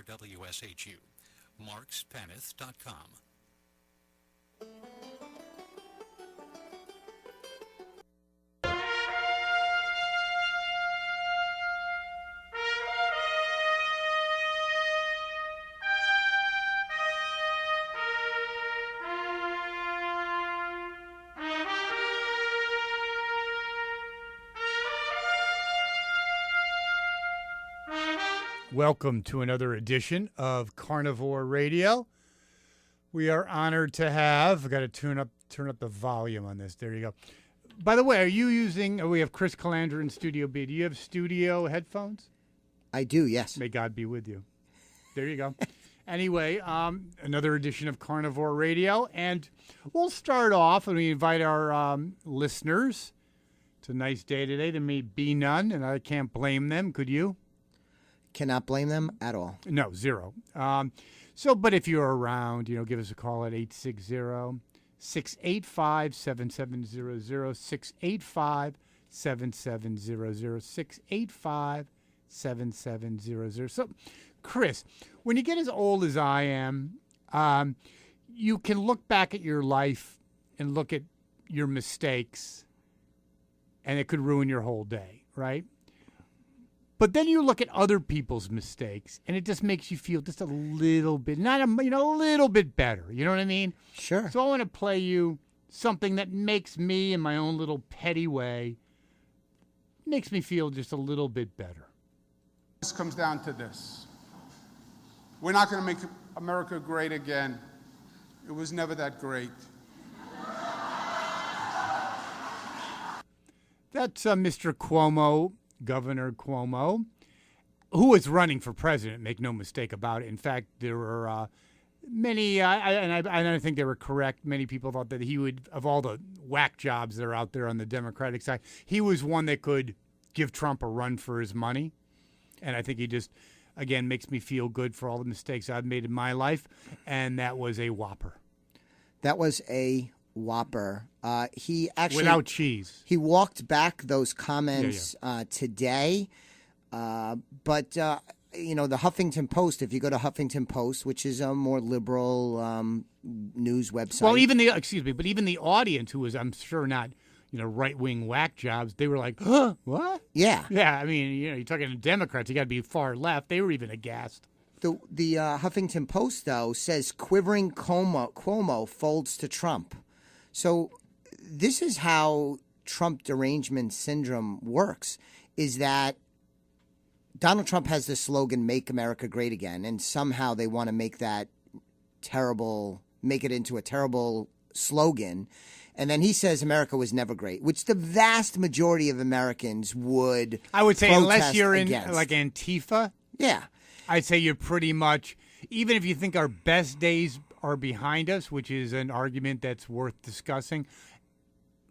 for WSHU. markspaneth.com. Welcome to another edition of Carnivore Radio. We are honored to have. I've got to turn up the volume on this. There you go. By the way, are you using? We have Chris Calandra in Studio B. Do you have studio headphones? I do. Yes. May God be with you. There you go. Anyway, another edition of Carnivore Radio, and we'll start off and we invite our listeners. It's a nice day today. There may be none, and I can't blame them. Could you? Cannot blame them at all. No, zero. But if you're around, give us a call at 860-685-7700, 685-7700, 685-7700. So, Chris, when you get as old as I am, you can look back at your life and look at your mistakes, and it could ruin your whole day, right? But then you look at other people's mistakes, and it just makes you feel just a little bit, a little bit better. You know what I mean? Sure. So I want to play you something that makes me, in my own little petty way, makes me feel just a little bit better. This comes down to this. We're not going to make America great again. It was never that great. That's Mr. Cuomo. Governor Cuomo, who was running for president, make no mistake about it. In fact, there were many, I think they were correct, many people thought that he would, of all the whack jobs that are out there on the Democratic side, he was one that could give Trump a run for his money. And I think he just, again, makes me feel good for all the mistakes I've made in my life. And that was a whopper. That was a whopper. He actually, without cheese, he walked back those comments today. But the Huffington Post, if you go to Huffington Post, which is a more liberal news website. Well, even the audience, who was, I'm sure, not right-wing whack jobs, they were like, huh, what? Yeah. Yeah, I mean, you're talking to Democrats, you got to be far left. They were even aghast. The Huffington Post, though, says quivering Cuomo folds to Trump. So this is how Trump derangement syndrome works, is that Donald Trump has this slogan, "Make America Great Again," and somehow they want to make it into a terrible slogan. And then he says America was never great, which the vast majority of Americans would, I would say, unless you're against. In like Antifa. Yeah. I'd say you're pretty much, even if you think our best days are behind us, which is an argument that's worth discussing.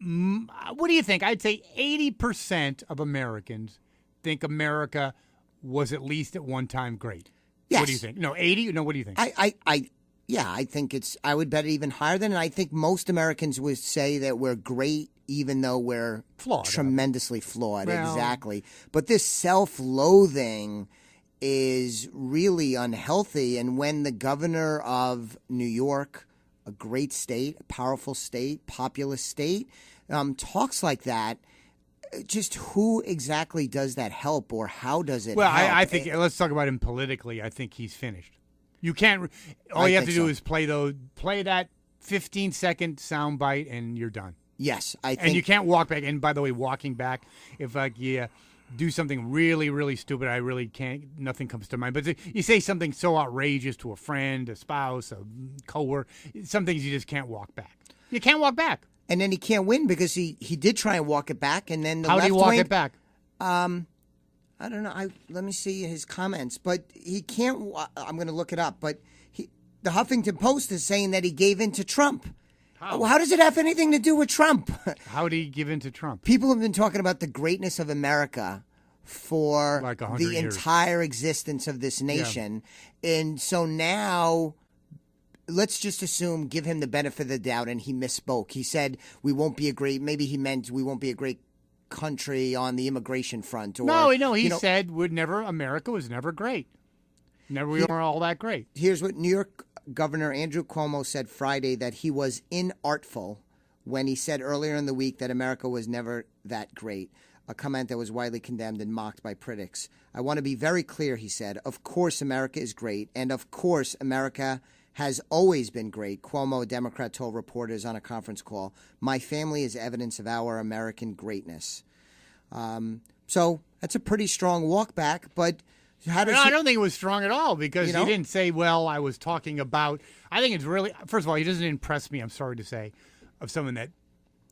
What do you think? I'd say 80% of Americans think America was at least at one time great. Yes. What do you think? No, 80? No, what do you think? I think I would bet it even higher than it. I think most Americans would say that we're great, even though we're flawed, tremendously flawed. Well, exactly. But this self-loathing is really unhealthy. And when the governor of New York, a great state, a powerful state, populous state, talks like that, just who exactly does that help, or how does it help? I think, let's talk about him politically. I think he's finished. You can't, all you have to do is play that 15-second soundbite and you're done. Yes, I think. And you can't walk back. And by the way, walking back, if you do something really, really stupid, I really can't, nothing comes to mind. But you say something so outrageous to a friend, a spouse, a coworker, some things you just can't walk back. You can't walk back. And then he can't win because he did try and walk it back. And then how did he walk it back? I don't know. Let me see his comments. But he can't. I'm going to look it up. But the Huffington Post is saying that he gave in to Trump. How does it have anything to do with Trump? How did he give in to Trump? People have been talking about the greatness of America for like the years. Entire existence of this nation. Yeah. And so now, let's just assume, give him the benefit of the doubt, and he misspoke. He said we won't be a great, maybe he meant we won't be a great country on the immigration front. Or, no, he said America was never great. Never we weren't all that great. Here's what New York Governor Andrew Cuomo said Friday, that he was inartful when he said earlier in the week that America was never that great, a comment that was widely condemned and mocked by critics. I want to be very clear, he said. Of course America is great, and of course America has always been great, Cuomo, a Democrat, told reporters on a conference call. My family is evidence of our American greatness. So that's a pretty strong walk back, but how does I don't think it was strong at all, because You know? he didn't say, well, I was talking about. I think it's really, first of all, he doesn't impress me, I'm sorry to say, of someone that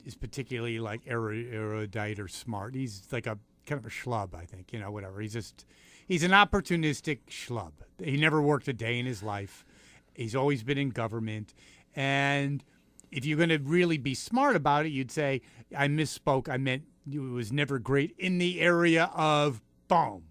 is particularly like erudite or smart. He's like a kind of a schlub, I think, whatever. He's an opportunistic schlub. He never worked a day in his life. He's always been in government. And if you're going to really be smart about it, you'd say, I misspoke. I meant it was never great in the area of boom.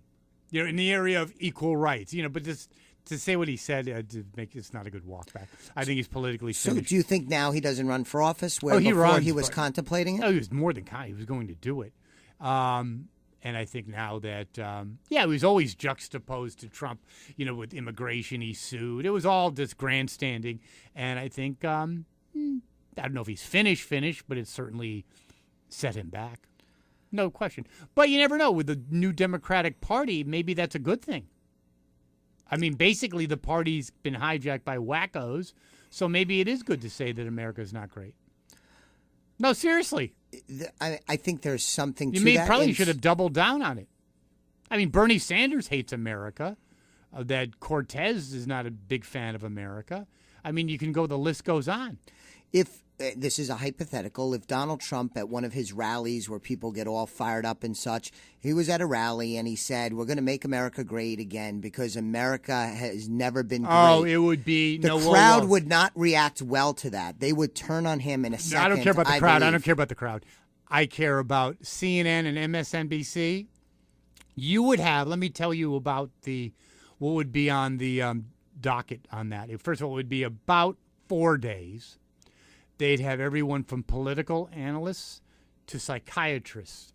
In the area of equal rights, but just to say what he said, it's not a good walk back. I think he's politically finished. So do you think now he doesn't run for office where he before runs, he was but- contemplating it? No, he was more than kind. He was going to do it. And I think now that, he was always juxtaposed to Trump, with immigration, he sued. It was all just grandstanding. And I think, I don't know if he's finished, but it certainly set him back. No question. But you never know. With the new Democratic Party, maybe that's a good thing. I mean, basically, the party's been hijacked by wackos, so maybe it is good to say that America's not great. No, seriously. I think there's something to You that. probably should have doubled down on it. I mean, Bernie Sanders hates America. That Cortez is not a big fan of America. I mean, you can go, the list goes on. If this is a hypothetical, if Donald Trump at one of his rallies where people get all fired up and such, he was at a rally and he said, we're going to make America great again because America has never been great. Oh, it would be... The crowd would not react well to that. They would turn on him in a second. I don't care about the crowd. I believe. don't care about the crowd. I care about CNN and MSNBC. You would have, let me tell you about what would be on the docket on that. First of all, it would be about 4 days. They'd have everyone from political analysts to psychiatrists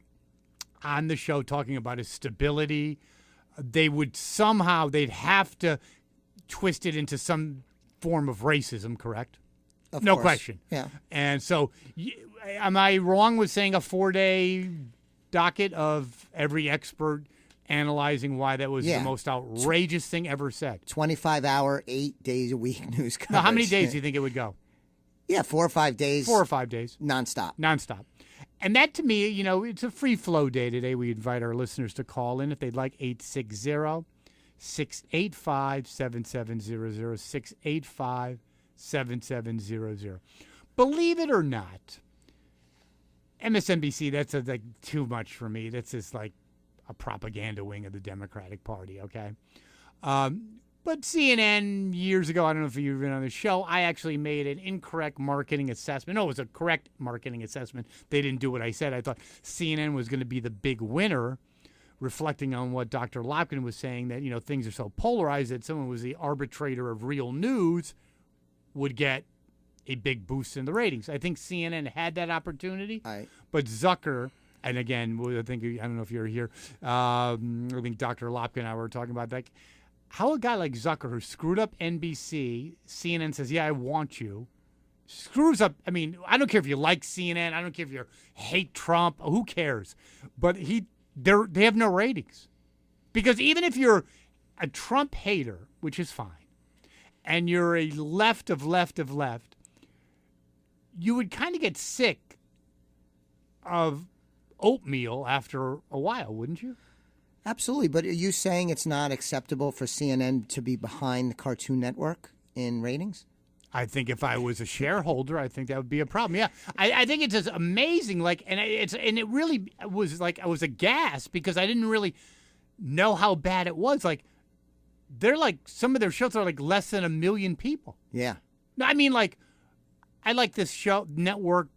on the show talking about his stability. They'd have to twist it into some form of racism, correct? Of No course. question. Yeah. And so, am I wrong with saying a 4-day docket of every expert analyzing why that was the most outrageous thing ever said? 25-hour, 8 days a week news coverage. Now, how many days do you think it would go? Yeah, 4 or 5 days. 4 or 5 days. Nonstop. Nonstop. And that, to me, it's a free flow day today. We invite our listeners to call in if they'd like. 860-685-7700, 685-7700. Believe it or not, MSNBC, that's like too much for me. That's just like a propaganda wing of the Democratic Party, okay? But CNN, years ago, I don't know if you've been on the show, I actually made an incorrect marketing assessment. No, it was a correct marketing assessment. They didn't do what I said. I thought CNN was going to be the big winner, reflecting on what Dr. Lopkin was saying, that, things are so polarized that someone who was the arbitrator of real news would get a big boost in the ratings. I think CNN had that opportunity, but Zucker... And again, I don't know if you're here. I think Dr. Lopkin and I were talking about that. How a guy like Zucker, who screwed up NBC, CNN says, yeah, I want you, screws up. I mean, I don't care if you like CNN. I don't care if you hate Trump. Who cares? But they have no ratings. Because even if you're a Trump hater, which is fine, and you're a left, you would kind of get sick of oatmeal after a while, wouldn't you? Absolutely. But are you saying it's not acceptable for CNN to be behind the Cartoon Network in ratings? I think if I was a shareholder, I think that would be a problem. Yeah, I think it's just amazing. And it really was like I was aghast because I didn't really know how bad it was. Like they're like some of their shows are like less than 1 million people. Yeah. No, I mean like I like this show network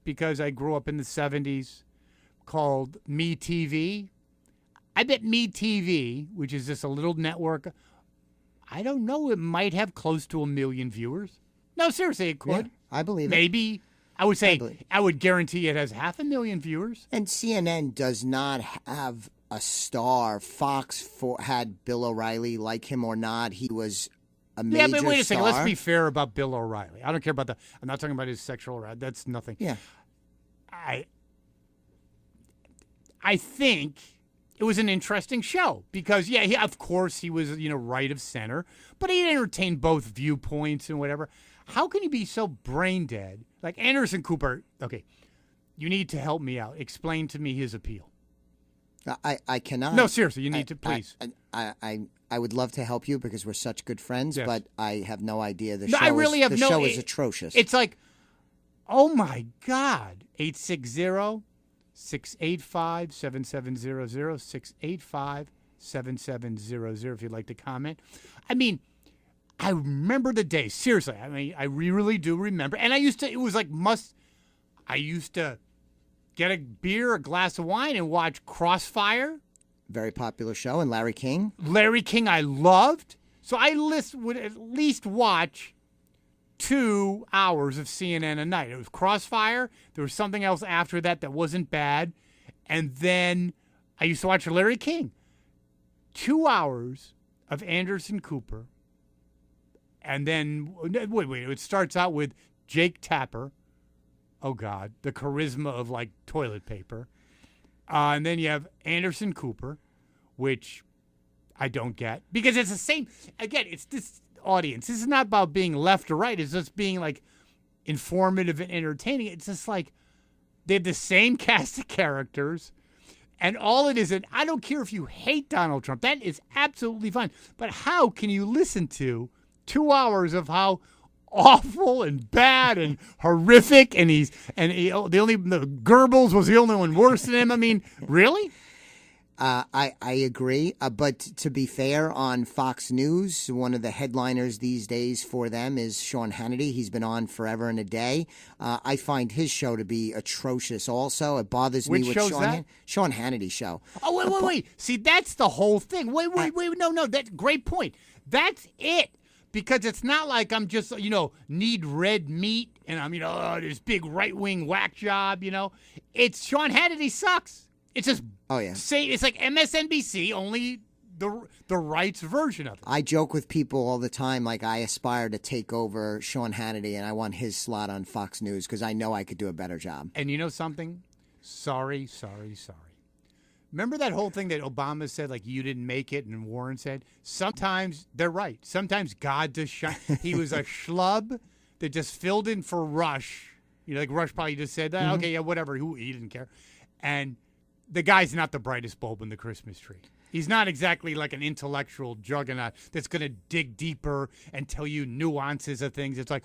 because I grew up in the 70s called Me TV. I bet Me TV, which is just a little network, I don't know, it might have close to 1 million viewers. No, seriously, it could. Yeah, I believe it. Maybe. I would say, I would guarantee it has 500,000 viewers. And CNN does not have a star. Fox had Bill O'Reilly, like him or not. He was a major Yeah, but wait a second. star. Let's be fair about Bill O'Reilly. I don't care about I'm not talking about his sexual. That's nothing. Yeah. I think it was an interesting show because, yeah, of course he was, right of center, but he entertained both viewpoints and whatever. How can he be so brain dead? Like Anderson Cooper, okay, you need to help me out. Explain to me his appeal. I cannot. No, seriously, you need to, please. I would love to help you because we're such good friends, Yes. but I have no idea. The No, show I really have the no- show is it- atrocious. It's like, oh my God, 860-685-7700, 685-7700 if you'd like to comment. I mean, I remember the day. Seriously, I mean, I really do remember. And I used to get a beer, a glass of wine, and watch Crossfire. Very popular show. And Larry King. Larry King I loved. So I would at least watch 2 hours of CNN a night. It was Crossfire. There was something else after that wasn't bad. And then I used to watch Larry King. 2 hours of Anderson Cooper. And then, wait, it starts out with Jake Tapper. Oh, God, the charisma of, like, toilet paper. And then you have Anderson Cooper, which I don't get. Because it's the same. Again, it's this audience. This is not about being left or right. It's just being, like, informative and entertaining. It's just like they have the same cast of characters. And all it is, and I don't care if you hate Donald Trump. That is absolutely fine. But how can you listen to 2 hours of how awful and bad and horrific, and the Goebbels was the only one worse than him? I mean, really? I agree. But to be fair, on Fox News, one of the headliners these days for them is Sean Hannity. He's been on forever and a day. I find his show to be atrocious also. It bothers me Which with show's Sean that? Sean Hannity show. Oh, wait. See, that's the whole thing. Wait. No. That's great point. That's it. Because it's not like I'm just, need red meat and I'm, this big right-wing whack job, It's Sean Hannity sucks. It's just, it's like MSNBC, only the right's version of it. I joke with people all the time, like I aspire to take over Sean Hannity and I want his slot on Fox News because I know I could do a better job. And you know something? Sorry. Remember that whole thing that Obama said, like, you didn't make it, and Warren said? Sometimes they're right. Sometimes God just shine. He was a schlub that just filled in for Rush. Like Rush probably just said, okay, yeah, whatever. He didn't care. And the guy's not the brightest bulb in the Christmas tree. He's not exactly like an intellectual juggernaut that's going to dig deeper and tell you nuances of things. It's like,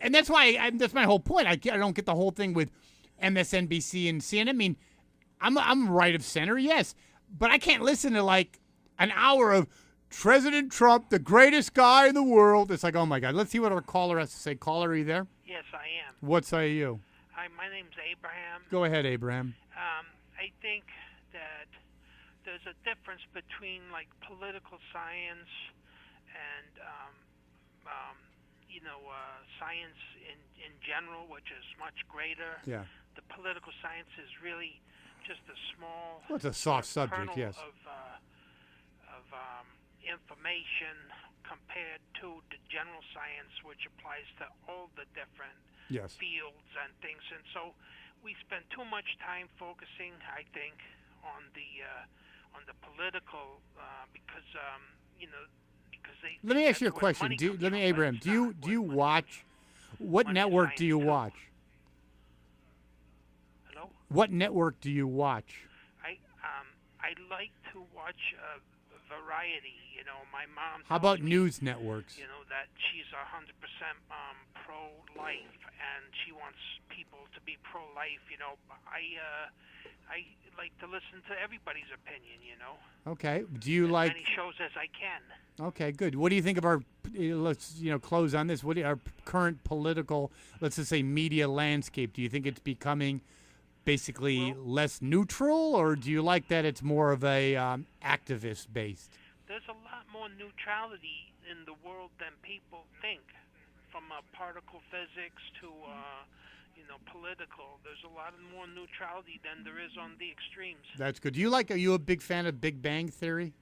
and that's why, that's my whole point. I don't get the whole thing with MSNBC and CNN. I mean, I'm right of center, yes, but I can't listen to like an hour of President Trump, the greatest guy in the world. It's like, oh my God. Let's see what our caller has to say. Caller, are you there? Yes, I am. What say you? Hi, my name's Abraham. Go ahead, Abraham. I think that there's a difference between like political science and science in general, which is much greater. Yeah. The political science is really just a small. Well, it's a soft subject, kernel yes. Of information compared to the general science, which applies to all the different Yes. fields and things. And so we spend too much time focusing, I think, on the political because they. Let me ask you a that's where question. money comes from, but Abraham, it's do you not where money watch? What Money network science do you is. watch? Hello? What network do you watch? I like to watch variety. My mom. How tells about me, news networks? that she's 100% pro-life, and she wants people to be pro-life. I like to listen to everybody's opinion. Okay. Do you As like? many shows as I can. Okay, good. What do you think of our? Let's close on this. What our current political, let's just say, media landscape? Do you think it's becoming basically less neutral, or do you like that it's more of a activist based? There's a lot more neutrality in the world than people think, from particle physics to political. There's a lot more neutrality than there is on the extremes. That's good. Are you a big fan of Big Bang Theory?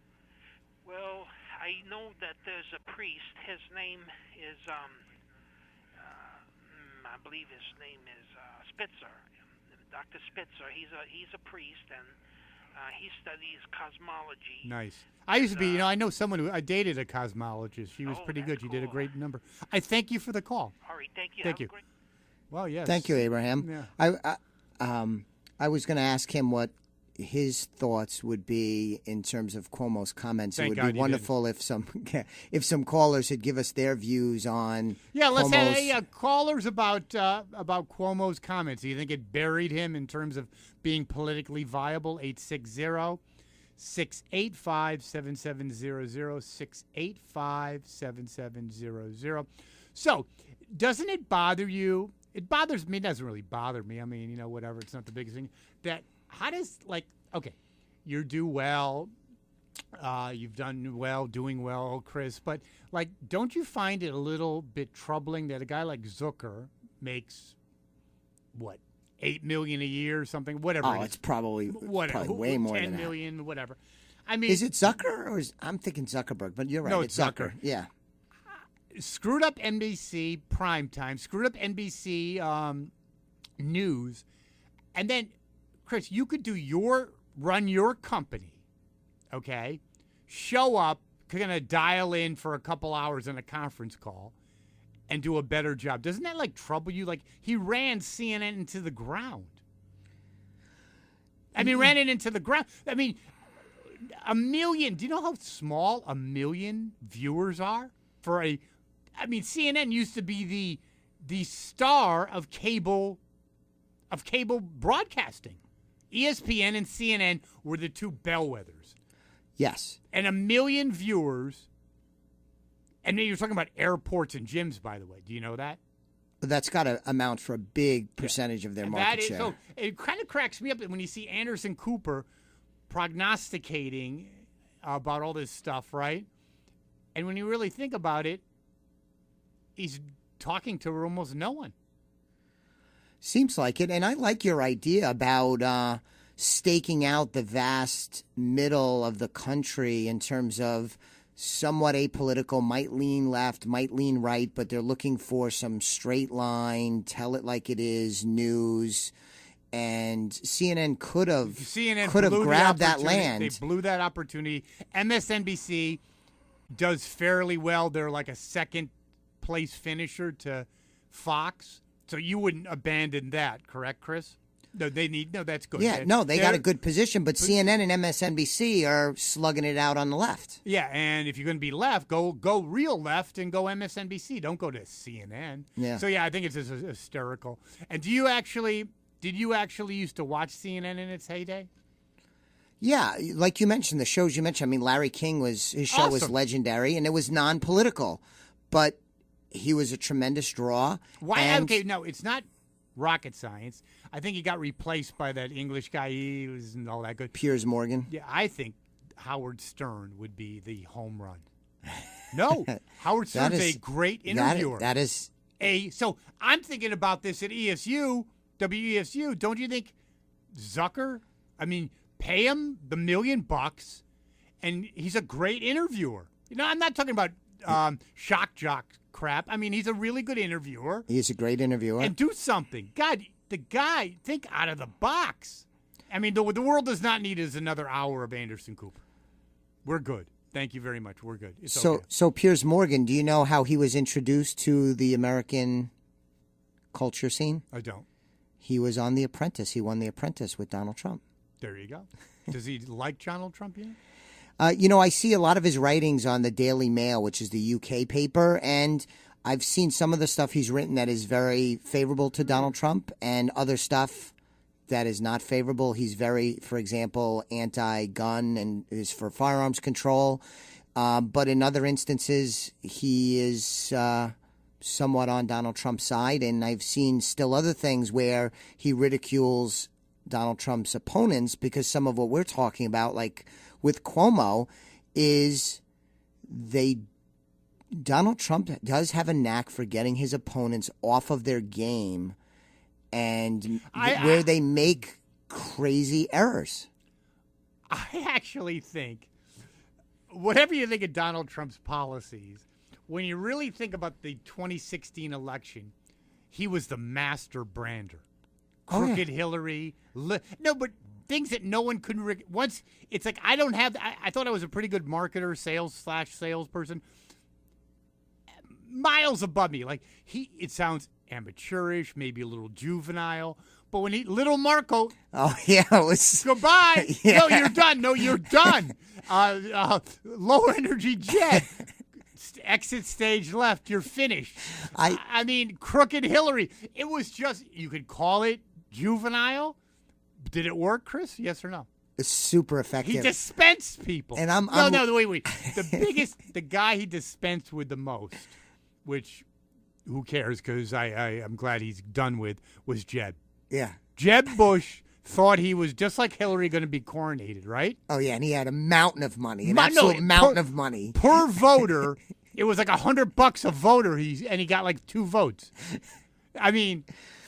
Well, I know that there's a priest. His name is, I believe his name is Spitzer, Dr. Spitzer. He's a priest, and he studies cosmology. Nice. I used to be, I know someone who I dated a cosmologist. She was pretty good. She did a cool. great number. I thank you for the call. All right, thank you. Thank Have you. a great... Well, yes. Thank you, Abraham. Yeah. I was going to ask him what his thoughts would be in terms of Cuomo's comments. Thank it would God be you wonderful if some callers would give us their views on. Yeah, let's Cuomo's... have callers about Cuomo's comments. Do you think it buried him in terms of being politically viable? 860-685-7700, 685-7700. So, doesn't it bother you? It bothers me. It doesn't really bother me. I mean, whatever. It's not the biggest thing. How does, okay, you do well. You've done well, doing well, Chris. But, don't you find it a little bit troubling that a guy like Zucker makes, what, $8 million a year or something? Whatever. Oh, it's probably way more than that. $10 million, whatever. I mean, is it Zucker or I'm thinking Zuckerberg? But you're right. No, it's Zucker. Yeah. Screwed up NBC primetime, screwed up NBC news, and then, Chris, you could run your company, okay? Show up, kind of dial in for a couple hours on a conference call, and do a better job. Doesn't that trouble you? He ran CNN into the ground. I mean, ran it into the ground. I mean, 1 million. Do you know how small 1 million viewers are for a? I mean, CNN used to be the star of cable broadcasting. ESPN and CNN were the two bellwethers. Yes. And 1 million viewers. And then you're talking about airports and gyms, by the way. Do you know that? That's got to amount for a big percentage of their market share. So it kind of cracks me up when you see Anderson Cooper prognosticating about all this stuff, right? And when you really think about it, he's talking to almost no one. Seems like it. And I like your idea about staking out the vast middle of the country in terms of somewhat apolitical, might lean left, might lean right, but they're looking for some straight line, tell it like it is news. And CNN could have grabbed that land. They blew that opportunity. MSNBC does fairly well. They're like a second place finisher to Fox. So you wouldn't abandon that, correct, Chris? No, that's good. Yeah, they got a good position, but CNN and MSNBC are slugging it out on the left. Yeah, and if you're going to be left, go real left and go MSNBC. Don't go to CNN. Yeah. So, yeah, I think it's just hysterical. And did you actually used to watch CNN in its heyday? Yeah, like you mentioned, the shows you mentioned. I mean, Larry King his show was legendary, and it was non-political, but he was a tremendous draw. Why? Okay, no, it's not rocket science. I think he got replaced by that English guy. He wasn't all that good. Piers Morgan. Yeah, I think Howard Stern would be the home run. No, Howard Stern's a great interviewer. That is. So I'm thinking about this at WESU. Don't you think Zucker? I mean, pay him the $1 million, and he's a great interviewer. I'm not talking about shock jock crap. I mean, he's a really good interviewer. He's a great interviewer. And do something. God, the guy, think out of the box. I mean, the world does not need is another hour of Anderson Cooper. We're good. Thank you very much. We're good. It's okay. So Piers Morgan, do you know how he was introduced to the American culture scene? I don't. He was on The Apprentice. He won The Apprentice with Donald Trump. There you go. Does he like Donald Trump yet? I see a lot of his writings on the Daily Mail, which is the UK paper, and I've seen some of the stuff he's written that is very favorable to Donald Trump and other stuff that is not favorable. He's very, for example, anti-gun and is for firearms control. But in other instances, he is somewhat on Donald Trump's side, and I've seen still other things where he ridicules Donald Trump's opponents because some of what we're talking about, like with Cuomo, is Donald Trump does have a knack for getting his opponents off of their game and where they make crazy errors. I actually think, whatever you think of Donald Trump's policies, when you really think about the 2016 election, he was the master brander. Crooked Hillary. No, but things that no one could. Once it's like I thought I was a pretty good marketer, salesperson. Miles above me. Like it sounds amateurish, maybe a little juvenile. But when little Marco. Oh yeah, it was. Goodbye. Yeah. No, you're done. No, you're done. Low energy jet. Exit stage left. You're finished. I mean, Crooked Hillary. It was just, you could call it juvenile. Did it work, Chris? Yes or no? It's super effective. He dispensed people. And wait. The guy he dispensed with the most, which who cares, because I'm glad he's done with, was Jeb. Yeah. Jeb Bush thought he was just like Hillary going to be coronated, right? Oh, yeah, and he had a mountain of money, absolute mountain of money. Per voter, it was like $100 a voter, and he got like 2 votes. I mean,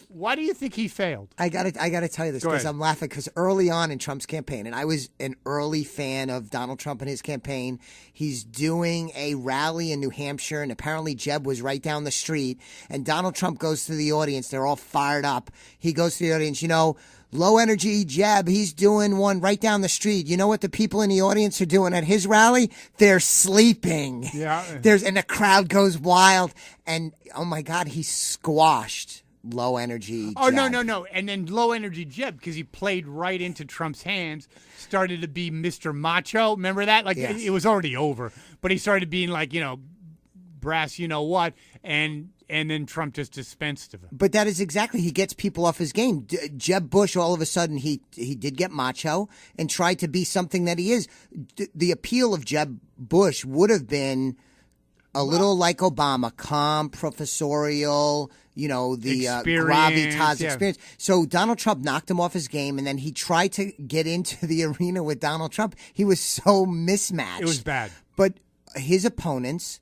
why do you think he failed? I gotta tell you this because I'm laughing because early on in Trump's campaign, and I was an early fan of Donald Trump and his campaign, he's doing a rally in New Hampshire, and apparently Jeb was right down the street, and Donald Trump goes to the audience. They're all fired up. He goes to the audience, low energy Jeb, he's doing one right down the street. You know what the people in the audience are doing at his rally? They're sleeping. Yeah. And the crowd goes wild, and oh my God, he squashed low energy Oh, Jeb. no. And then low energy Jeb, because he played right into Trump's hands, started to be Mr. Macho. Remember that? Like, yes. It was already over. But he started being like, brass, you know what? And then Trump just dispensed of him. But that is exactly, he gets people off his game. Jeb Bush, all of a sudden, he did get macho and tried to be something that he is. The appeal of Jeb Bush would have been a little like Obama, calm, professorial, the gravitas experience. So Donald Trump knocked him off his game, and then he tried to get into the arena with Donald Trump. He was so mismatched. It was bad. But his opponents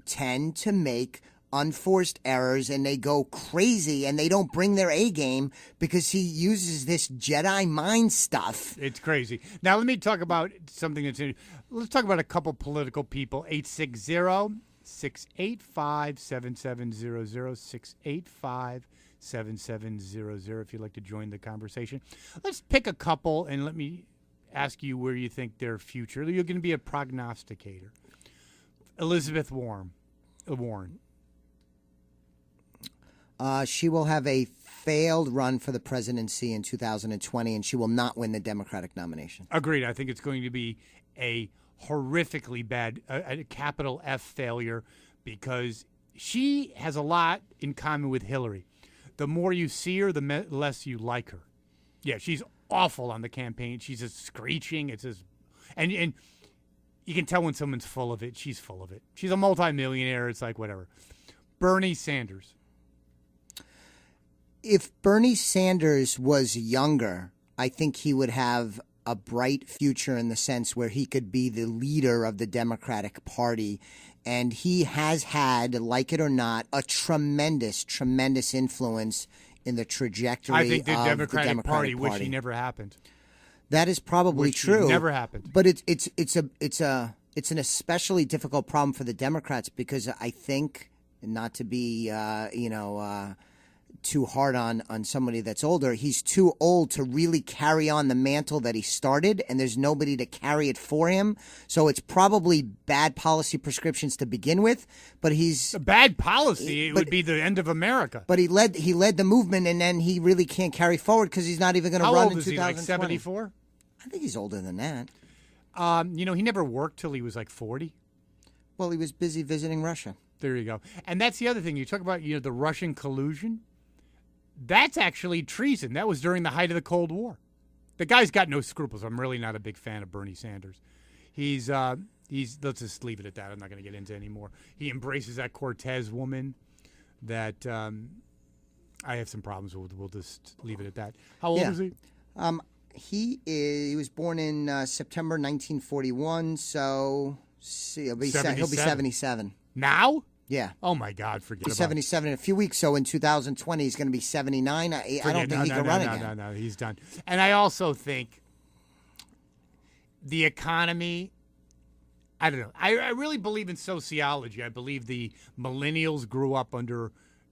tend to make unforced errors, and they go crazy, and they don't bring their A game because he uses this Jedi mind stuff. It's crazy. Now, let me talk about something that's let's talk about a couple political people. 860-685-7700, 685-7700 if you'd like to join the conversation. Let's pick a couple, and let me ask you where you think their future. You're going to be a prognosticator. Elizabeth Warren. She will have a failed run for the presidency in 2020, and she will not win the Democratic nomination. Agreed. I think it's going to be a horrifically bad, a capital F failure, because she has a lot in common with Hillary. The more you see her, the less you like her. Yeah, she's awful on the campaign. She's just screeching. It's just, and you can tell when someone's full of it. She's full of it. She's a multimillionaire. It's like whatever. Bernie Sanders. If Bernie Sanders was younger, I think he would have a bright future in the sense where he could be the leader of the Democratic Party. And he has had, like it or not, a tremendous, tremendous influence in the trajectory I think the of Democratic the Democratic Party Party. wish he never happened. That is probably true. Never happened. But it's an especially difficult problem for the Democrats because I think, not to be too hard on somebody that's older, he's too old to really carry on the mantle that he started, and there's nobody to carry it for him. So it's probably bad policy prescriptions to begin with. But he's a bad policy. It would be the end of America. But he led the movement, and then he really can't carry forward because he's not even going to run in 2020. How old is he? Like 74? I think he's older than that. He never worked till he was like 40. Well, he was busy visiting Russia. There you go. And that's the other thing. You talk about, the Russian collusion. That's actually treason. That was during the height of the Cold War. The guy's got no scruples. I'm really not a big fan of Bernie Sanders. He's let's just leave it at that. I'm not going to get into anymore. He embraces that Cortez woman that I have some problems with. We'll just leave it at that. How old is he? He was born in September 1941, so he'll be 77. Now? Yeah. Oh my God, forget He's about it. 77 in a few weeks. So in 2020, he's going to be 79. I don't think he can run again. No, he's done. And I also think the economy, I don't know. I really believe in sociology. I believe the millennials grew up under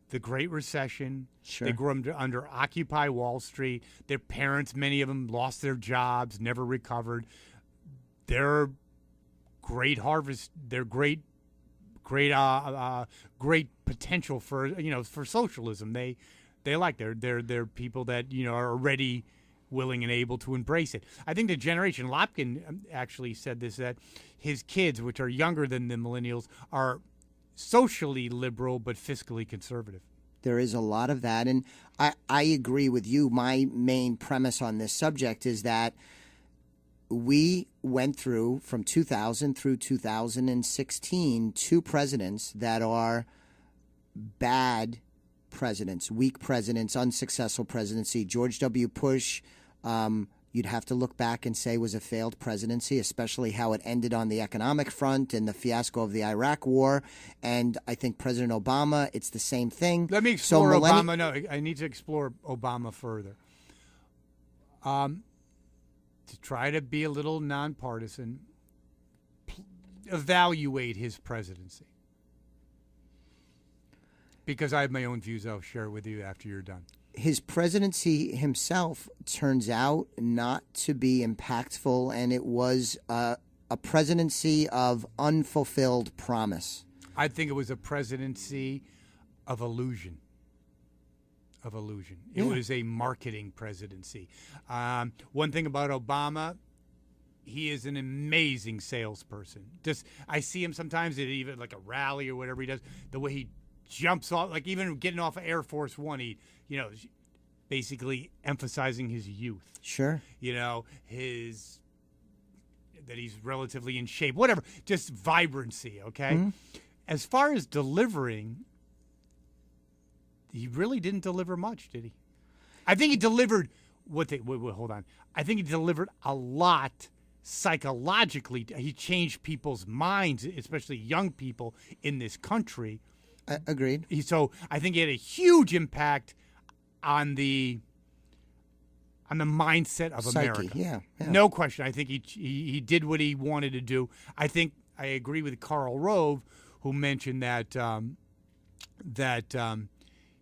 the Great Recession. Sure. They grew up under Occupy Wall Street. Their parents, many of them, lost their jobs, never recovered. They're great harvest. They're great potential for socialism. They like they're people that are already willing and able to embrace it. I think the generation Lopkin actually said this, that his kids, which are younger than the millennials, are socially liberal but fiscally conservative. There is a lot of that, and I agree with you. My main premise on this subject is that we went through, from 2000 through 2016, 2 presidents that are bad presidents, weak presidents, unsuccessful presidency. George W. Bush, you'd have to look back and say was a failed presidency, especially how it ended on the economic front and the fiasco of the Iraq War. And I think President Obama, it's the same thing. Let me explore Obama. No, I need to explore Obama further. To try to be a little nonpartisan, evaluate his presidency. Because I have my own views, I'll share with you after you're done. His presidency himself turns out not to be impactful, and it was a presidency of unfulfilled promise. I think it was a presidency of illusion. It was a marketing presidency. One thing about Obama, he is an amazing salesperson. I see him sometimes at even like a rally or whatever he does, the way he jumps off, like even getting off of Air Force One, he, basically emphasizing his youth. Sure. That he's relatively in shape, whatever, just vibrancy, okay? Mm-hmm. As far as delivering, he really didn't deliver much, did he? I think he delivered hold on. I think he delivered a lot psychologically. He changed people's minds, especially young people in this country. Agreed. So I think he had a huge impact on the mindset of Psyche, America. Yeah. No question. I think he did what he wanted to do. I think I agree with Karl Rove, who mentioned that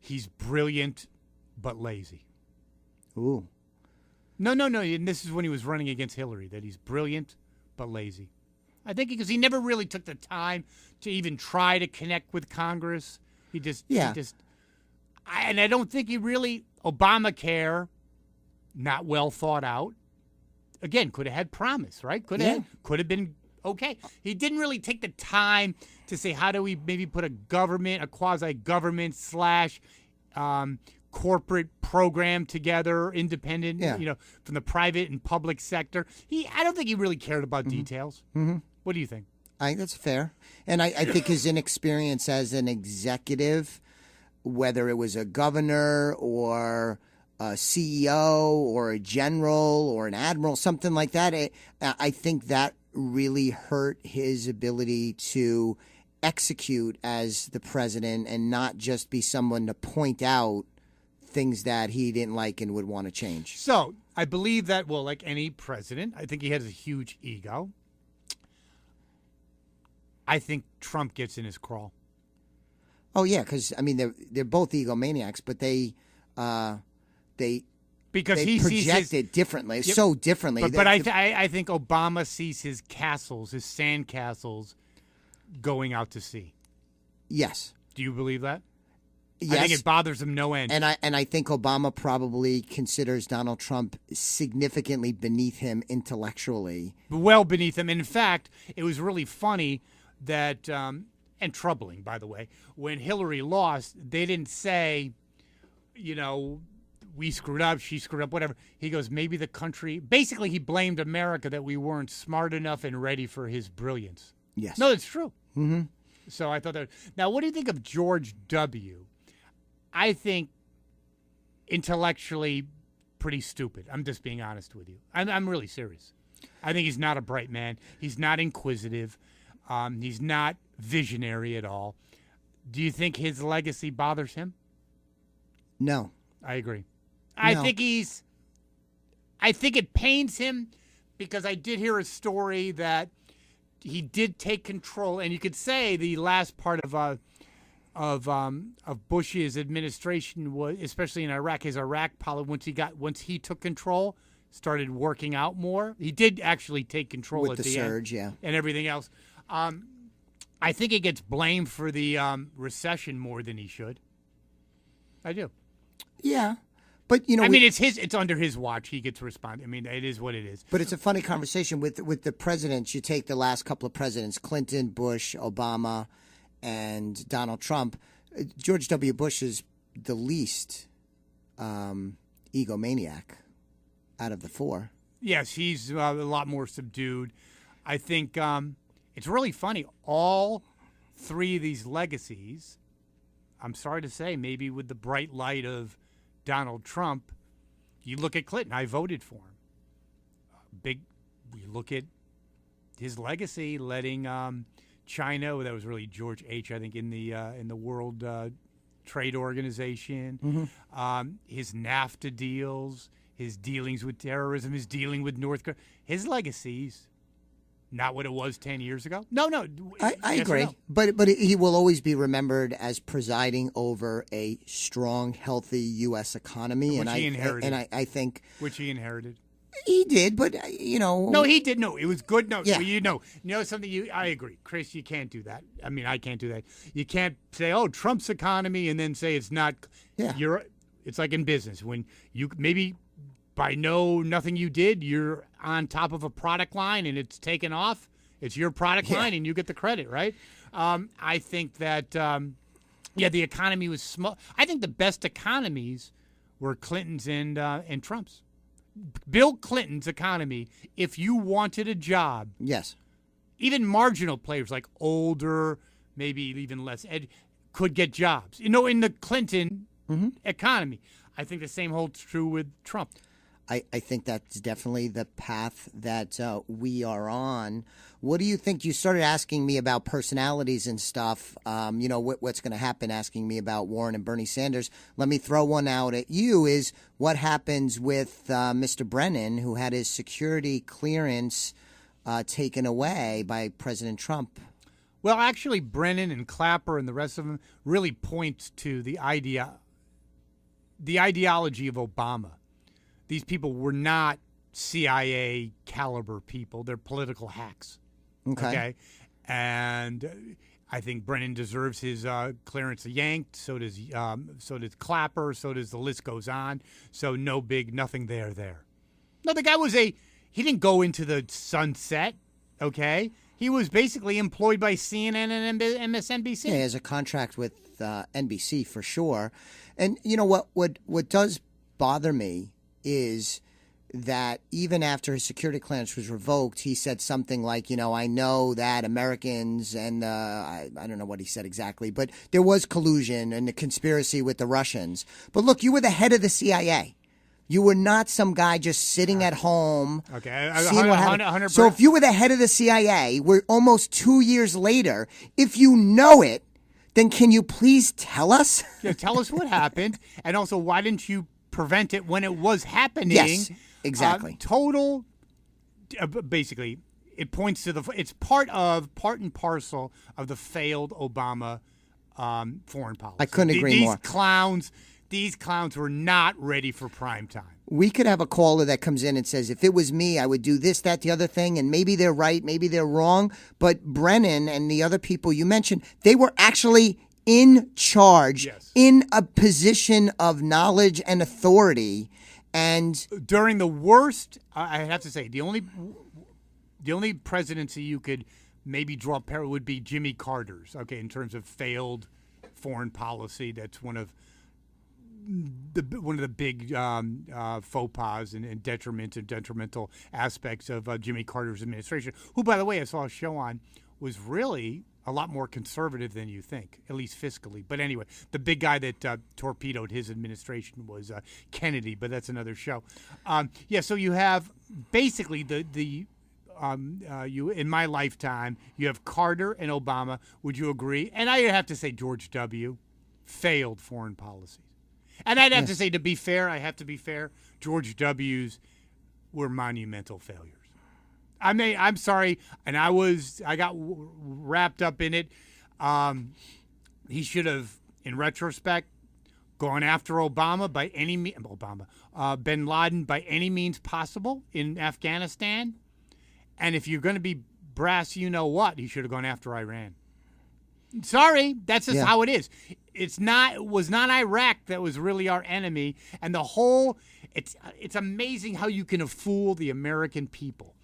he's brilliant but lazy. Ooh. No. And this is when he was running against Hillary, that he's brilliant but lazy. I think because he never really took the time to even try to connect with Congress. And I don't think he really, Obamacare, not well thought out. Again, could have had promise, right? Could have been okay. He didn't really take the time to say, how do we maybe put a quasi-government / corporate program together, independent, from the private and public sector. I don't think he really cared about details. Mm-hmm. What do you think? I think that's fair. And I think his inexperience as an executive, whether it was a governor or a CEO or a general or an admiral, something like that, I think that really hurt his ability to execute as the president and not just be someone to point out things that he didn't like and would want to change. So I believe that, like any president, I think he has a huge ego. I think Trump gets in his crawl. Oh yeah, because they're both egomaniacs, but they project it differently, so differently. But I think Obama sees his castles, his sand castles, going out to sea. Yes. Do you believe that? Yes. I think it bothers him no end. And I think Obama probably considers Donald Trump significantly beneath him intellectually. Well beneath him. In fact, it was really funny that, and troubling, by the way, when Hillary lost, they didn't say, we screwed up, she screwed up, whatever. He goes, maybe the country, basically he blamed America that we weren't smart enough and ready for his brilliance. Yes. No, it's true. Mm-hmm. So I thought that. Now, what do you think of George W.? I think intellectually pretty stupid. I'm just being honest with you. I'm really serious. I think he's not a bright man. He's not inquisitive. He's not visionary at all. Do you think his legacy bothers him? No. I agree. I think it pains him because I did hear a story that he did take control, and you could say the last part of Bush's administration was, especially in Iraq, his Iraq policy. Once he took control, started working out more. He did actually take control With at the the surge, end, and everything else. I think he gets blamed for the recession more than he should. I do. Yeah. But, it's under his watch. He gets to respond. I mean, it is what it is. But it's a funny conversation with the presidents. You take the last couple of presidents, Clinton, Bush, Obama, and Donald Trump. George W. Bush is the least egomaniac out of the four. Yes, he's a lot more subdued. I think it's really funny. All three of these legacies, I'm sorry to say, maybe with the bright light of Donald Trump, you look at Clinton. I voted for him. You look at his legacy, letting China. That was really George H. I think in the World Trade Organization. Mm-hmm. His NAFTA deals, his dealings with terrorism, his dealing with North Korea. His legacy's not what it was 10 years ago. No. I agree. No? But he will always be remembered as presiding over a strong, healthy U.S. economy. Which he inherited. And I think... Which he inherited. He did, but, No, he did. No, it was good. No, yeah. Something I agree. Chris, you can't do that. I mean, I can't do that. You can't say, Trump's economy, and then say it's not... Yeah. It's like in business. When you maybe... By nothing you did, you're on top of a product line and it's taken off. It's your product line and you get the credit, right? I think that, the economy was small. I think the best economies were Clinton's and Trump's. Bill Clinton's economy, if you wanted a job, yes, even marginal players like older, maybe even less could get jobs. In the Clinton economy. I think the same holds true with Trump. I think that's definitely the path that we are on. What do you think? You started asking me about personalities and stuff, what's going to happen, asking me about Warren and Bernie Sanders. Let me throw one out at you, is what happens with Mr. Brennan, who had his security clearance taken away by President Trump? Well, actually, Brennan and Clapper and the rest of them really point to the ideology of Obama. These people were not CIA caliber people. They're political hacks. Okay? And I think Brennan deserves his clearance yanked. So does Clapper. So does the list goes on. So nothing there. No, the guy he didn't go into the sunset. Okay? He was basically employed by CNN and MSNBC. Yeah, he has a contract with NBC for sure. And you know what does bother me is that even after his security clearance was revoked, he said something like, I know that Americans and I don't know what he said exactly, but there was collusion and a conspiracy with the Russians. But look, you were the head of the CIA. You were not some guy just sitting at home. Okay, 100%. So if you were the head of the CIA, we're almost 2 years later. If you know it, then can you please tell us? Yeah, tell us what happened, and also why didn't you prevent it when it was happening? Yes, exactly. Basically, it points to it's part and parcel of the failed Obama foreign policy. I couldn't agree more. These clowns were not ready for prime time. We could have a caller that comes in and says, if it was me, I would do this, that, the other thing, and maybe they're right, maybe they're wrong. But Brennan and the other people you mentioned, they were actually in charge, yes, in a position of knowledge and authority. And during the worst, I have to say, the only presidency you could maybe draw a parallel would be Jimmy Carter's, okay, in terms of failed foreign policy. That's one of the big faux pas and detrimental aspects of Jimmy Carter's administration, who, by the way, I saw a show on, was really a lot more conservative than you think, at least fiscally. But anyway, the big guy that torpedoed his administration was Kennedy, but that's another show. So you have basically the you in my lifetime. You have Carter and Obama. Would you agree? And I have to say George W. failed foreign policies. And I'd have to say, to be fair, George W.'s were monumental failures. I mean, I'm sorry, and I got wrapped up in it. He should have, in retrospect, gone after Obama by any bin Laden by any means possible in Afghanistan. And if you're going to be brass, you know what? He should have gone after Iran. Sorry, that's just how it is. It was not Iraq that was really our enemy, and it's amazing how you can fool the American people.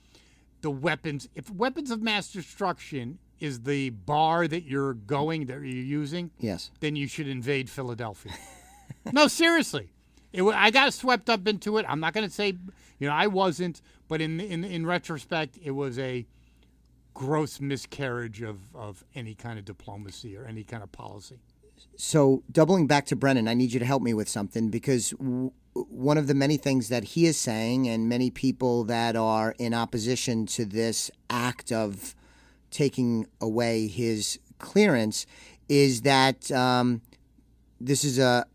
The weapons, if weapons of mass destruction is the bar that you're using, yes, then you should invade Philadelphia. No, seriously. I got swept up into it. I'm not going to say, I wasn't, but in retrospect, it was a gross miscarriage of any kind of diplomacy or any kind of policy. So doubling back to Brennan, I need you to help me with something, because one of the many things that he is saying, and many people that are in opposition to this act of taking away his clearance, is that this is a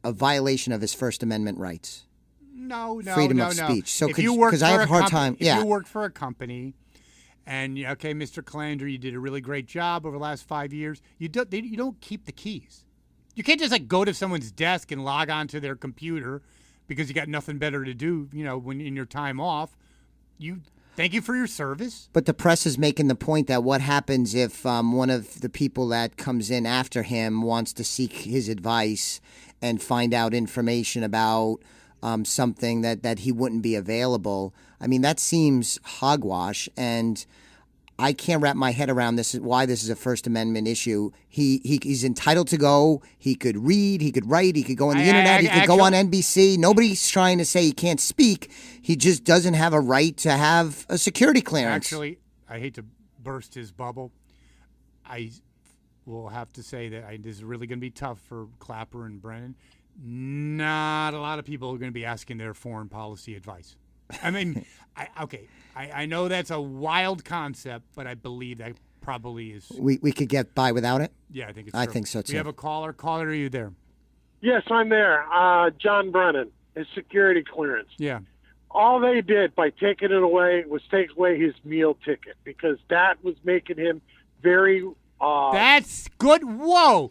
violation of his First Amendment rights. No, freedom of speech. So because I have a hard time. If you work for a company, and okay, Mr. Calandra, you did a really great job over the last 5 years. You don't keep the keys. You can't just go to someone's desk and log onto their computer because you got nothing better to do. When in your time off, thank you for your service. But the press is making the point that what happens if one of the people that comes in after him wants to seek his advice and find out information about something that he wouldn't be available. I mean, that seems hogwash, and I can't wrap my head around why this is a First Amendment issue. He's entitled to go. He could read. He could write. He could go on the internet. He could go on NBC. Nobody's trying to say he can't speak. He just doesn't have a right to have a security clearance. Actually, I hate to burst his bubble. I will have to say that this is really going to be tough for Clapper and Brennan. Not a lot of people are going to be asking their foreign policy advice. I mean, I know that's a wild concept, but I believe that probably is. We could get by without it? Yeah, I think it's true. I true. think so, too. We have a caller. Caller, are you there? Yes, I'm there. John Brennan, his security clearance. Yeah. All they did by taking it away was take away his meal ticket, because that was making him very... That's good. Whoa.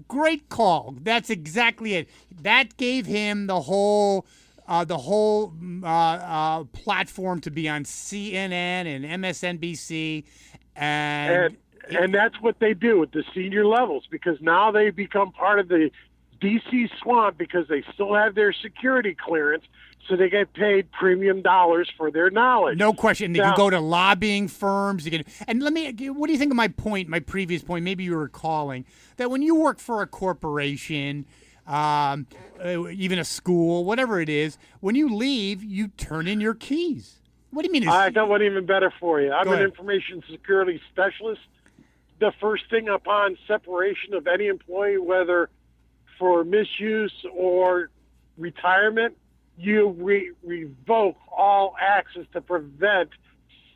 Great call. That's exactly it. That gave him the whole platform to be on CNN and MSNBC, and that's what they do with the senior levels, because now they become part of the DC swamp because they still have their security clearance, so they get paid premium dollars for their knowledge. No question. They can go to lobbying firms. And what do you think of my previous point? Maybe you were recalling that when you work for a corporation, even a school, whatever it is, when you leave, you turn in your keys. What do you mean? I got one even better for you. I'm Go an ahead. information security specialist. The first thing upon separation of any employee, whether for misuse or retirement, you revoke all access to prevent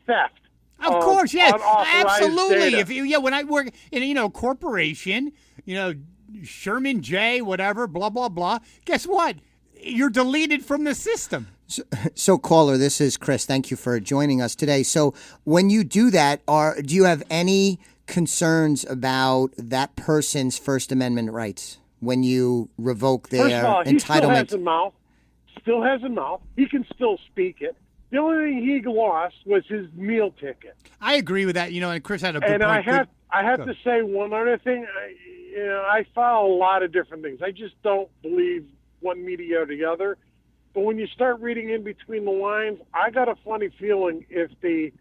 theft. Of course, yes, absolutely. Data. When I work in a corporation, Sherman J, whatever, blah blah blah. Guess what? You're deleted from the system. So caller, this is Chris. Thank you for joining us today. So when you do that, do you have any concerns about that person's First Amendment rights when you revoke their First of all, entitlement? Still has a mouth. He can still speak it. The only thing he lost was his meal ticket. I agree with that. And Chris had a good point. And I have to say one other thing. I follow a lot of different things. I just don't believe one media or the other. But when you start reading in between the lines, I got a funny feeling if the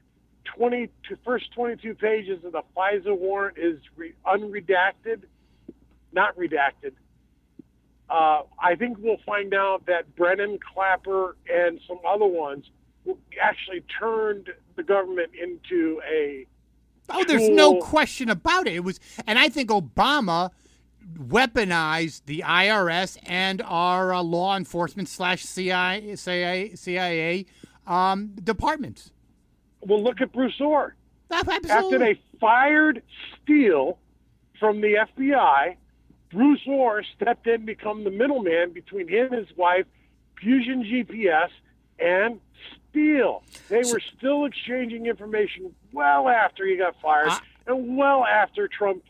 first 22 pages of the FISA warrant is unredacted, not redacted, I think we'll find out that Brennan, Clapper, and some other ones actually turned the government into a there's no question about it. And I think Obama weaponized the IRS and our law enforcement / CIA departments. Well, look at Bruce Orr. Absolutely. After they fired Steele from the FBI, Bruce Orr stepped in, become the middleman between him and his wife, Fusion GPS, and Steele. They were still exchanging information well after he got fired and well after Trump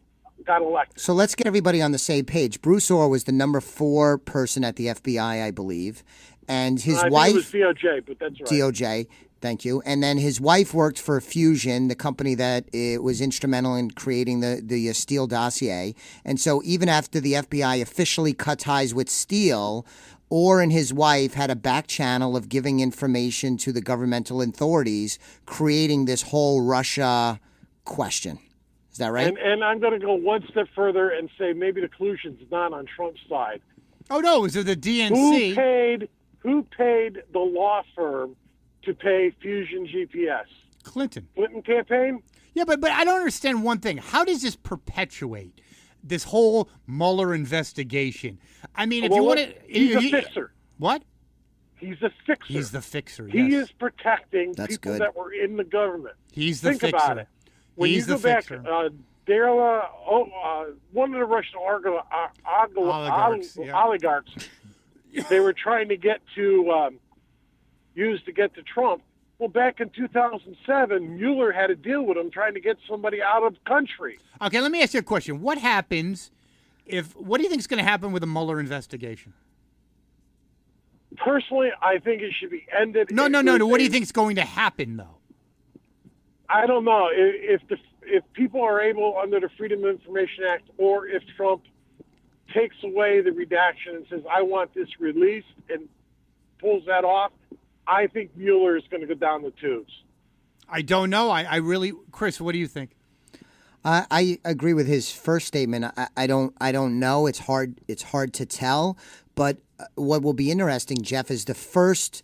got elected. So let's get everybody on the same page. Bruce Orr was the number 4 person at the FBI, I believe. And his wife... I think it was DOJ, but that's right. DOJ, thank you. And then his wife worked for Fusion, the company that was instrumental in creating the Steele dossier. And so even after the FBI officially cut ties with Steele, Orr and his wife had a back channel of giving information to the governmental authorities, creating this whole Russia question. Is that right? And I'm going to go one step further and say maybe the collusion's not on Trump's side. Oh, no, it was the DNC. Who paid the law firm to pay Fusion GPS? Clinton campaign? Yeah, but I don't understand one thing. How does this perpetuate this whole Mueller investigation? I mean, if you want to... He's a fixer. What? He's a fixer. He's the fixer, He yes. is protecting people that were in the government. He's the fixer. Think about it. When He's you go the fixer. back, one of the Russian oligarchs, they were trying to get to use to get to Trump. Well, back in 2007, Mueller had a deal with him trying to get somebody out of the country. Okay, let me ask you a question. What happens what do you think is going to happen with the Mueller investigation? Personally, I think it should be ended. No. What do you think is going to happen, though? I don't know. If people are able under the Freedom of Information Act, or if Trump takes away the redaction and says, I want this released, and pulls that off, I think Mueller is going to go down the tubes. I don't know. I really, Chris, what do you think? I agree with his first statement. I don't know. It's hard to tell. But what will be interesting, Jeff, is the first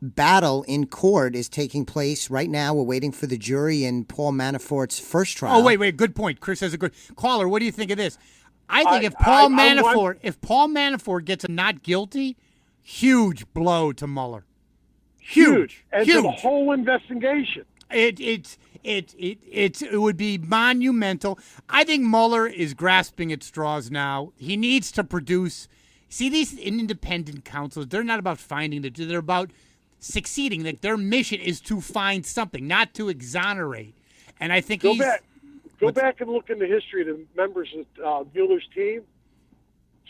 battle in court is taking place right now. We're waiting for the jury in Paul Manafort's first trial. Oh, wait. Good point. Chris has a good caller. What do you think of this? I think if Paul Manafort gets a not guilty, huge blow to Mueller. Huge. And to the whole investigation. It would be monumental. I think Mueller is grasping at straws now. He needs to produce. See, these independent counsels, they're not about finding they're about succeeding. Like, their mission is to find something, not to exonerate. And I think Go back and look in the history of the members of Mueller's team.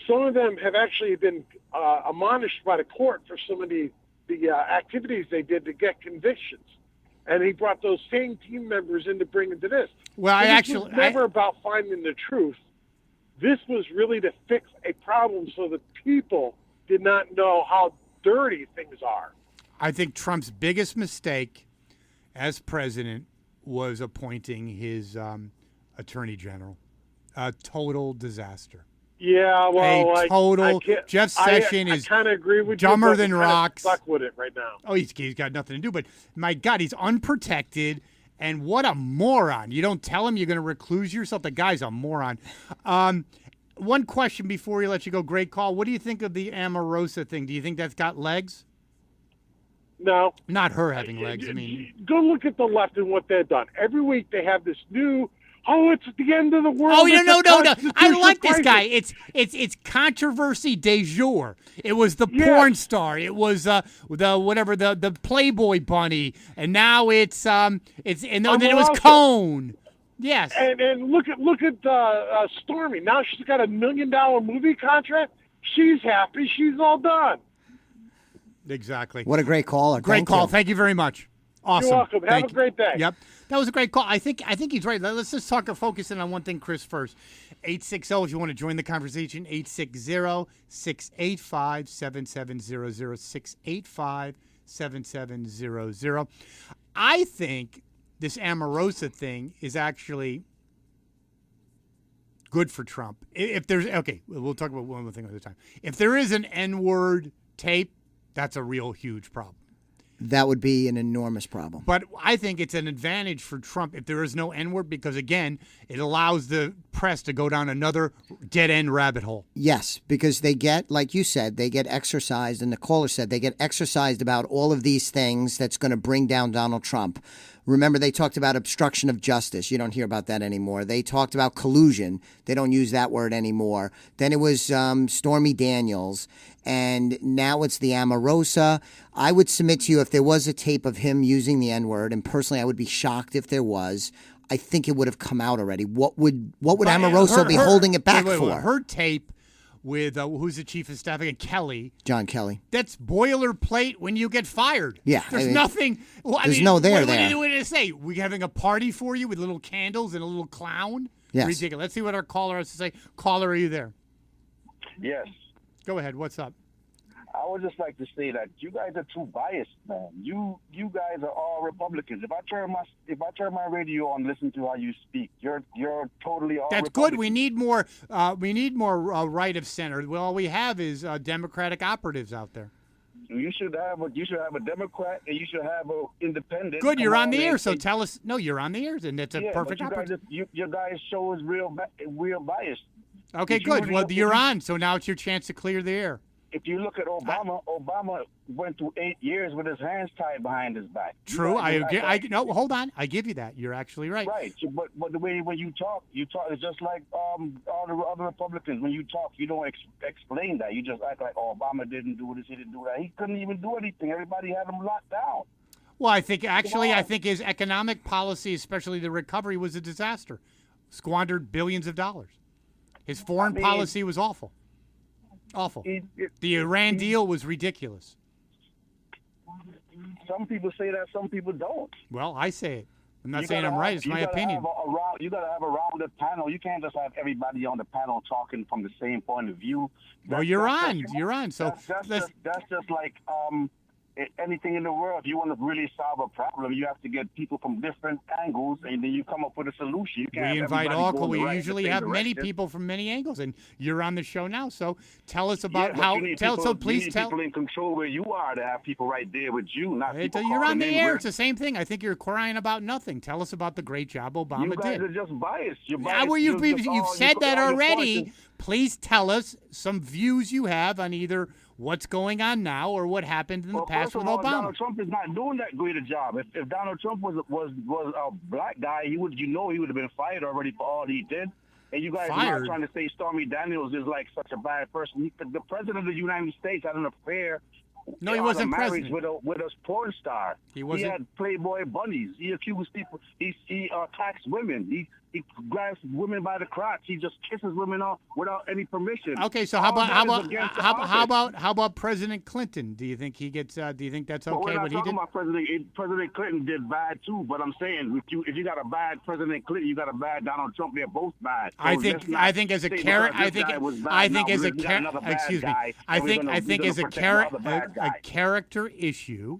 Some of them have actually been admonished by the court for some of the activities they did to get convictions. And he brought those same team members in to bring into this. Well, this was never about finding the truth. This was really to fix a problem so that people did not know how dirty things are. I think Trump's biggest mistake as president was appointing his attorney general. A total disaster. Yeah, well, Jeff Sessions is kind of agree with dumber you, than rocks. Stuck with it right now. Oh, he's got nothing to do. But my God, he's unprotected, and what a moron! You don't tell him you're going to recluse yourself. The guy's a moron. One question before we let you go. Great call. What do you think of the Omarosa thing? Do you think that's got legs? No, not her having legs. I mean, go look at the left and what they've done. Every week they have this new. Oh, it's the end of the world. Oh, no. I like this guy. It's controversy de jour. It was the porn star. It was the Playboy bunny, and now then it was Cone. Yes. And look at Stormy. Now she's got $1 million movie contract. She's happy. She's all done. Exactly. What a great caller. Great call. Thank you very much. Awesome. You're welcome. Have a great day. Yep. That was a great call. I think he's right. Let's just focus in on one thing, Chris, first. 860, if you want to join the conversation, 860-685-7700, 685-7700. I think this Omarosa thing is actually good for Trump. If there's, okay, we'll talk about one more thing at a time. If there is an N-word tape, that's a real huge problem. That would be an enormous problem. But I think it's an advantage for Trump if there is no N-word because, again, it allows the press to go down another dead-end rabbit hole. Yes, because they get, like you said, they get exercised, and the caller said, they get exercised about all of these things that's going to bring down Donald Trump. Remember, they talked about obstruction of justice. You don't hear about that anymore. They talked about collusion. They don't use that word anymore. Then it was Stormy Daniels, and now it's the Omarosa. I would submit to you, if there was a tape of him using the N-word, and personally I would be shocked if there was, I think it would have come out already. What would Omarosa be holding it back for? Her tape with who's the chief of staff again? Kelly. John Kelly. That's boilerplate when you get fired. Yeah. There's nothing. Well, there's no there what there. What did it say? We having a party for you with little candles and a little clown? Yes. Ridiculous. Let's see what our caller has to say. Caller, are you there? Yes. Go ahead. What's up? I would just like to say that you guys are too biased, man. You guys are all Republicans. If I turn my radio on, listen to how you speak, you're totally all. That's Republicans. good. We need more. Right of center. Well, all we have is Democratic operatives out there. You should have a Democrat and you should have an independent. Good, you're on the air. So tell us. No, you're on the air, and it's a perfect opportunity. Your guys show is real biased. Okay, good. Well, you're on. So now it's your chance to clear the air. If you look at Obama, Obama went through 8 years with his hands tied behind his back. True. No, hold on. I give you that. You're actually right. Right. But the way when you talk it's just like all the other Republicans. When you talk, you don't explain that. You just act like, Obama didn't do this, he didn't do that. He couldn't even do anything. Everybody had him locked down. Well, I think his economic policy, especially the recovery, was a disaster. Squandered billions of dollars. His foreign policy was awful. Awful. The Iran deal was ridiculous. Some people say that, some people don't. Well, I say it. I'm not saying I'm right. It's my opinion. You got to have a rounded panel. You can't just have everybody on the panel talking from the same point of view. Well, you're on. So that's just like anything in the world. If you want to really solve a problem, you have to get people from different angles, and then you come up with a solution. We usually have many people from many angles, and you're on the show now. So tell us about please tell. People in control where you are to have people right there with you, not people. You're on the air. It's the same thing. I think you're crying about nothing. Tell us about the great job Obama did. You guys are just biased. You've said that already. Please tell us some views you have on either what's going on now or what happened in the past with Obama. Donald Trump is not doing that great a job. If Donald Trump was a black guy, he would have been fired already for all he did. And you guys are not trying to say Stormy Daniels is like such a bad person. The president of the United States had an affair. No, he wasn't president. With a porn star. He had Playboy bunnies. He accused people. He attacks women. He grabs women by the crotch. He just kisses women off without any permission. Okay, so how about President Clinton? Do you think he gets? Do you think that's okay? What he did? President Clinton did bad too, but I'm saying if you got a bad PresidentLinton, you got a bad Donald Trump. They're both bad. So I think as a character issue,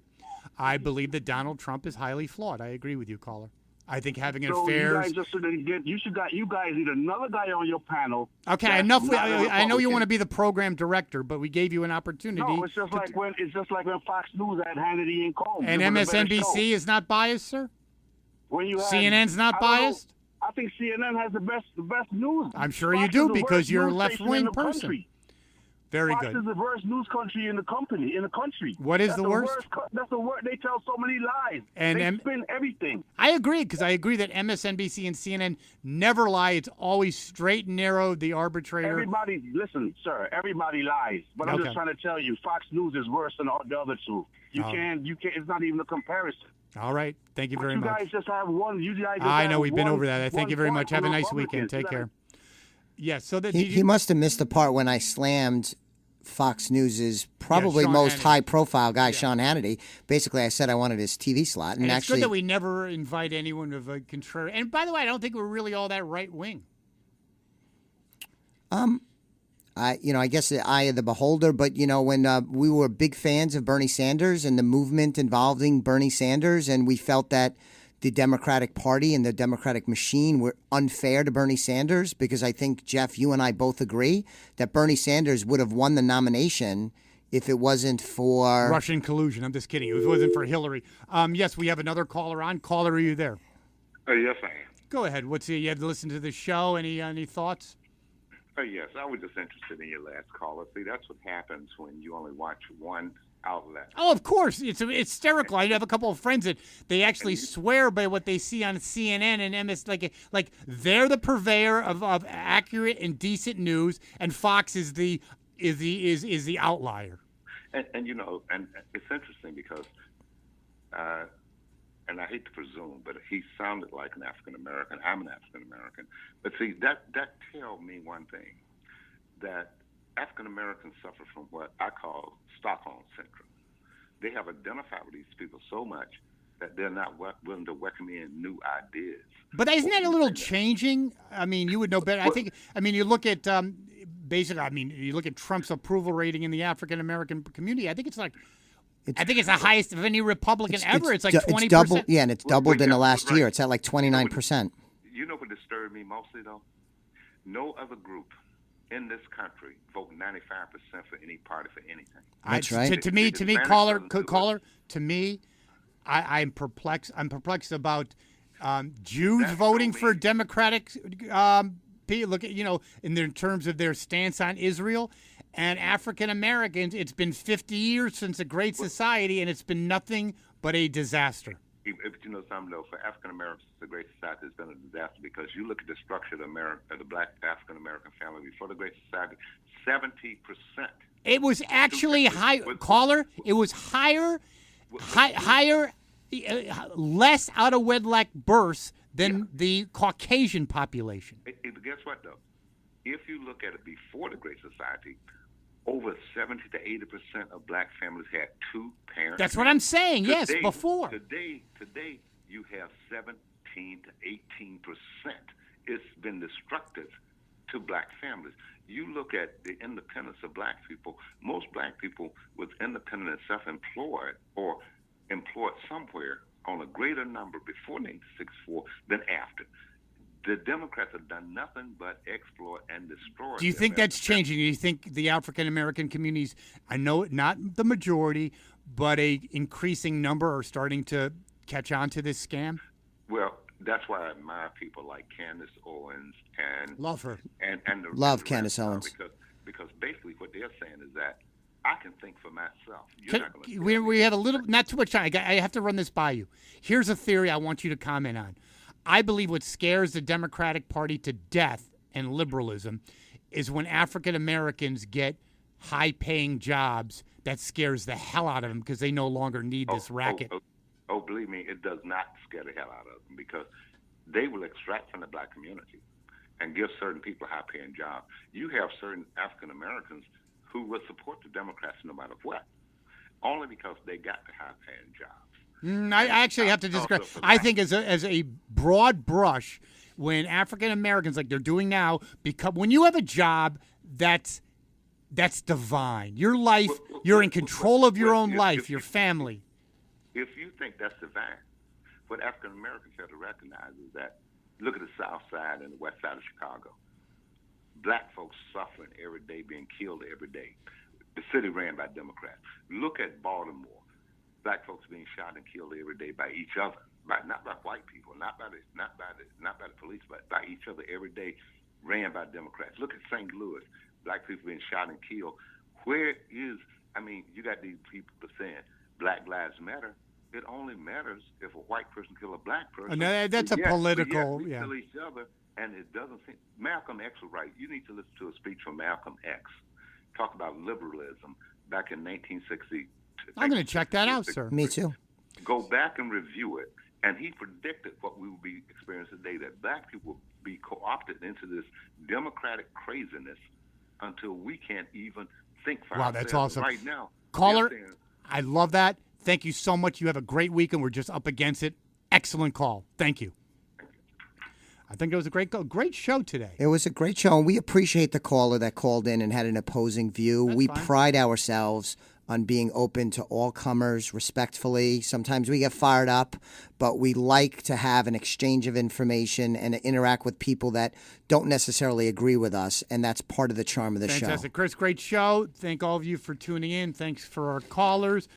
I believe that Donald Trump is highly flawed. I agree with you, caller. I think having an affair. You guys need another guy on your panel. Okay, enough. I know you want to be the program director, but we gave you an opportunity. No, it's just like when Fox News had Hannity and Combs. And MSNBC is not biased, sir. CNN's not biased. I think CNN has the best news. I'm sure you do because you're a left-wing person. Country. Very Fox good. is the worst news country in the country. What is the worst? That's the worst. They tell so many lies. And they spin everything. I agree because I agree that MSNBC and CNN never lie. It's always straight and narrow. The arbitrator. Listen, sir. Everybody lies, but I'm just trying to tell you, Fox News is worse than all the other two. You can't. It's not even a comparison. All right. Thank you very much. You guys just have one. I know we've been over that. Thank you very much. Have a nice weekend. Take care. Yes. So that he must have missed the part when I slammed Fox News's probably most high-profile guy, Sean Hannity. Basically, I said I wanted his TV slot, and it's good that we never invite anyone of a contrary. And by the way, I don't think we're really all that right-wing. I guess the eye of the beholder. But when we were big fans of Bernie Sanders and the movement involving Bernie Sanders, and we felt that the Democratic Party and the Democratic machine were unfair to Bernie Sanders, because I think, Jeff, you and I both agree that Bernie Sanders would have won the nomination if it wasn't for Russian collusion. I'm just kidding. If it wasn't for Hillary. Yes, we have another caller on. Caller, are you there? Yes, I am. Go ahead. You had to listen to the show. Any thoughts? Yes, I was just interested in your last caller. See, that's what happens when you only watch one outlet. Oh, of course. It's hysterical. I have a couple of friends that they actually swear by what they see on CNN and MS. Like they're the purveyor of accurate and decent news, and Fox is the outlier. And and it's interesting because, and I hate to presume, but he sounded like an African American. I'm an African American. But see, that tells me one thing, that African Americans suffer from what I call Stockholm syndrome. They have identified with these people so much that they're not willing to welcome in new ideas. But isn't that a little changing? I mean, you would know better. You look at you look at Trump's approval rating in the African American community. I think it's the highest of any Republican ever. It's like 20%. It's doubled, and it's doubled in the last year. It's at like 29%. You know what disturbed me mostly, though? No other group in this country vote 95% for any party for anything. That's right. To me, caller. To me, I'm perplexed. I'm perplexed about Jews voting for Democratic. Look at in terms of their stance on Israel, and African Americans. It's been 50 years since a great society, and it's been nothing but a disaster. If you know something, though, for African Americans, the Great Society has been a disaster because you look at the structure of the black African American family before the Great Society, 70%. It was actually high, caller. It was higher, less out of wedlock births than the Caucasian population. Guess what, though? If you look at it before the Great Society, over 70 to 80% of black families had two parents. That's what I'm saying. Today, yes, before. Today, you have 17 to 18%. It's been destructive to black families. You look at the independence of black people. Most black people was independent and self-employed or employed somewhere on a greater number before 1964 than after. The Democrats have done nothing but exploit and destroy. Do you think that's changing? Do you think the African American communities, I know not the majority, but a increasing number are starting to catch on to this scam? Well, that's why I admire people like Candace Owens and love her love Candace Owens because basically what they're saying is that I can think for myself. We have not too much time. I have to run this by you. Here's a theory I want you to comment on. I believe what scares the Democratic Party to death and liberalism is when African Americans get high-paying jobs. That scares the hell out of them because they no longer need this racket. Believe me, it does not scare the hell out of them because they will extract from the black community and give certain people high-paying jobs. You have certain African Americans who will support the Democrats no matter what, only because they got the high-paying jobs. I actually have to disagree. I think as a broad brush, when African Americans, like they're doing now, when you have a job that's divine, your life, you're in control of your own life, your family. If you think that's divine, what African Americans have to recognize is that look at the South Side and the West Side of Chicago. Black folks suffering every day, being killed every day. The city ran by Democrats. Look at Baltimore. Black folks being shot and killed every day by each other, not by white people, not by the police, but by each other every day, ran by Democrats. Look at St. Louis, black people being shot and killed. You got these people saying Black Lives Matter. It only matters if a white person kills a black person. No, that's a political. We kill each other, and it doesn't seem. Malcolm X was right. You need to listen to a speech from Malcolm X. Talk about liberalism back in 1960. I'm going to check that out, sir. Me too. Go back and review it. And he predicted what we will be experiencing today, that black people will be co-opted into this democratic craziness until we can't even think for ourselves. That's awesome. Right now. Caller, I love that. Thank you so much. You have a great week, and we're just up against it. Excellent call. Thank you. I think it was a great show today. It was a great show, and we appreciate the caller that called in and had an opposing view. We pride ourselves on being open to all comers respectfully. Sometimes we get fired up, but we like to have an exchange of information and interact with people that don't necessarily agree with us, and that's part of the charm of the show. Fantastic. Chris, great show. Thank all of you for tuning in. Thanks for our callers.